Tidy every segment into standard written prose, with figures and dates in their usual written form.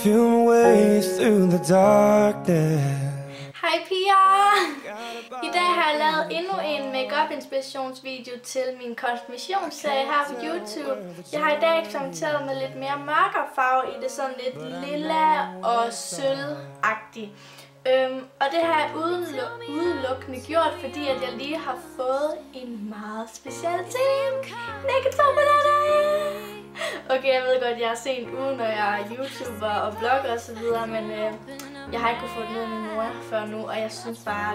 Feel my way through the darkness. Hej piger! I dag har jeg lavet endnu en make-up inspirationsvideo til min konfirmationsserie her på YouTube. Jeg har i dag eksperimenteret med lidt mere mørkere farve i det, sådan lidt lilla og sølvagtigt. Og det har jeg udelukkende gjort, fordi at jeg lige har fået en meget speciel ting. Negativ banana! Okay, jeg ved godt, at jeg er sent ude, når jeg er YouTuber og blogger og så videre, men jeg har ikke kunnet få det ned i min mor før nu, og jeg synes bare,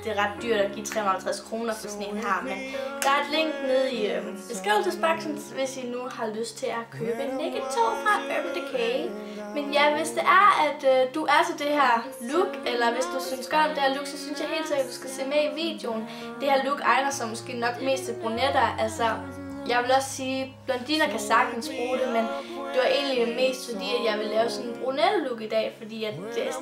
det er ret dyrt at give 350 kroner for sådan en her. Men der er et link nede i beskrivelsesboksen, hvis I nu har lyst til at købe en Naked Toe fra Urban Decay. Men ja, hvis det er, at du er til det her look, eller hvis du synes godt om det her look, så synes jeg helt sikkert, at du skal se med i videoen. Det her look egner sig måske nok mest til brunetter, altså... Jeg vil også sige, at blondiner kan sagtens bruge det, men det var egentlig mest fordi, at jeg vil lave sådan en brunette look i dag, fordi at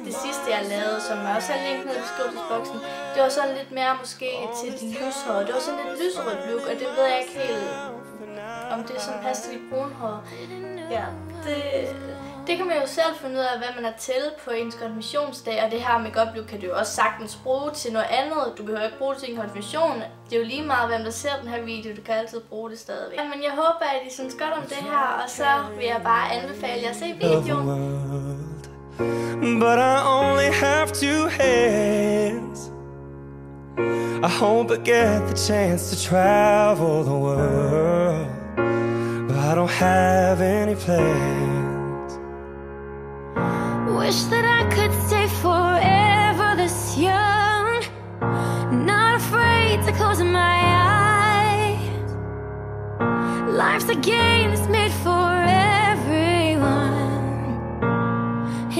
det sidste, jeg lavede, som jeg også har linket ned i beskrivelsesboksen, det var sådan lidt mere måske til de lyshårede. Det var sådan lidt lyserødt look, og det ved jeg ikke helt, om det er sådan passer til de brunhårede. Ja, det kan man jo selv finde ud af, hvad man er til på ens konfirmationsdag, og det her make-up look kan du jo også sagtens bruge til noget andet. Du behøver ikke bruge det til en konfirmation. Det er jo lige meget, hvem der ser den her video. Du kan altid bruge det stadigvæk. Men jeg håber, at I synes godt om det her, og så vil jeg bare anbefale jer at se videoen. But I only have two hands. I hope I get the chance to travel the world, but I don't have any plans. Wish that I could stay forever this young, not afraid to close my eyes. Life's a game that's made for everyone,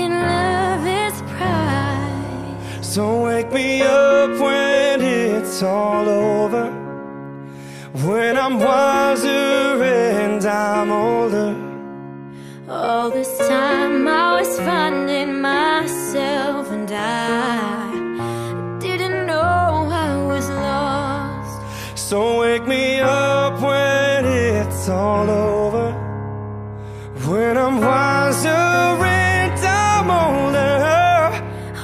and love is a prize. So wake me up when it's all over, when I'm wiser and I'm older. All this time I was finding myself, and I didn't know I was lost. So wake me up when it's all over, when I'm wiser and I'm older.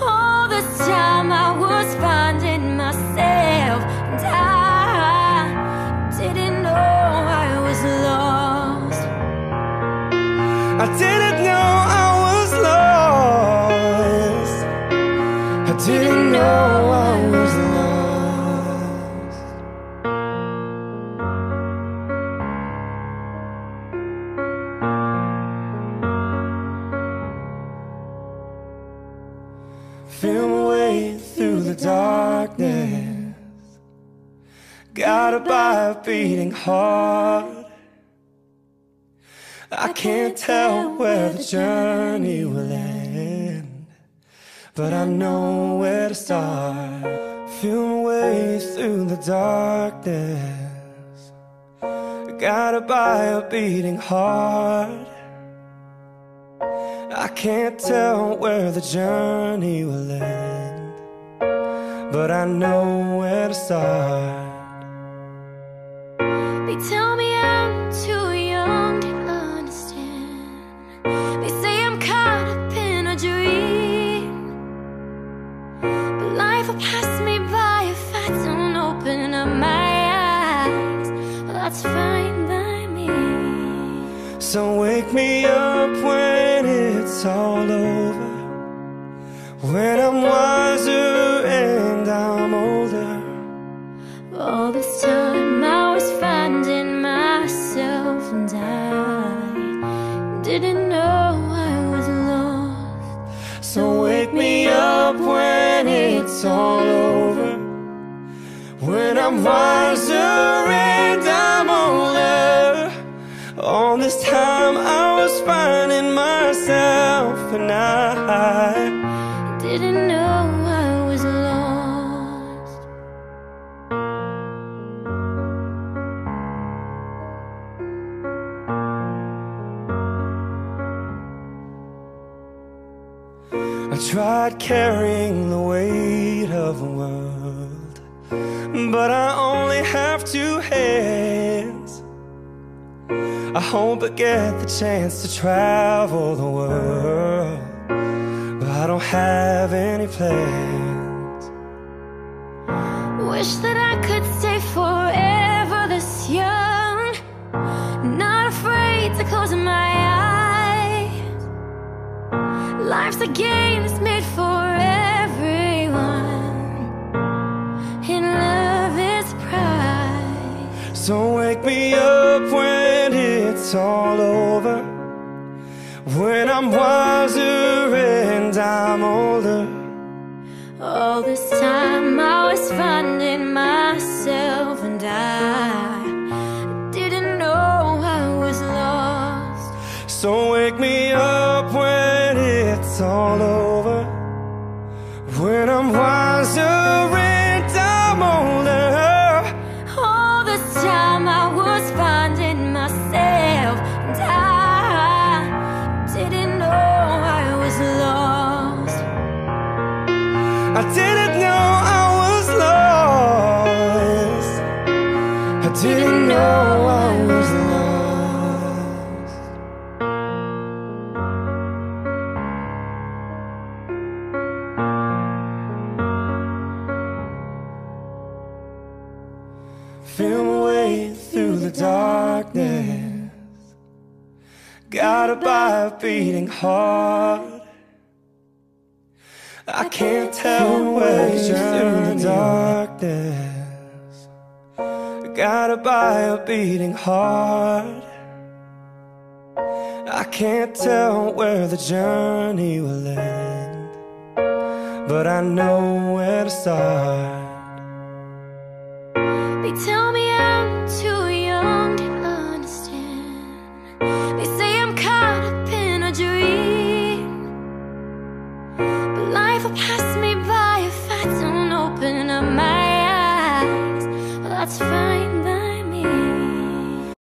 All this time I was finding myself, and I didn't know I was lost. I didn't know I was lost. I didn't know I was lost. Feel my way through the darkness, guided by a beating heart. I can't tell where the journey will end, but I know where to start. Feel my way through the darkness, guided by a beating heart. I can't tell where the journey will end, but I know where to start. They tell me I'm too young to understand. They say I'm caught up in a dream, but life will pass me by if I don't open up my eyes. Well, that's fine by me. So wake me up when it's all over, when I'm wiser and I'm older. All this time I was finding myself, and I didn't know I was lost. So wake me up when it's all over, when I'm wiser and I'm older. All this time I was finding myself, and I didn't know I was lost. I tried carrying the weight of the world, but I only have two hands. I hope I get the chance to travel the world, don't have any plans. Wish that I could stay forever this young, not afraid to close my eyes. Life's a game that's made for everyone, and love is pride. So wake me up when it's all over, when I'm wiser and I'm older. All this time I was finding myself, and I didn't know I was lost. So wake me up when it's all over, when I'm wiser and I'm older. All this time I was finding myself, and I didn't know I was lost. I didn't know I was lost. I didn't know I was lost. Feel my way through the darkness, guided by a beating heart. I can't tell where to through the darkness, guided by a beating heart. I can't tell where the journey will end, but I know where to start. They tell me I'm too young to understand. They say I'm caught up in a dream, but life will pass me by if I don't open up my eyes. Well, that's fine.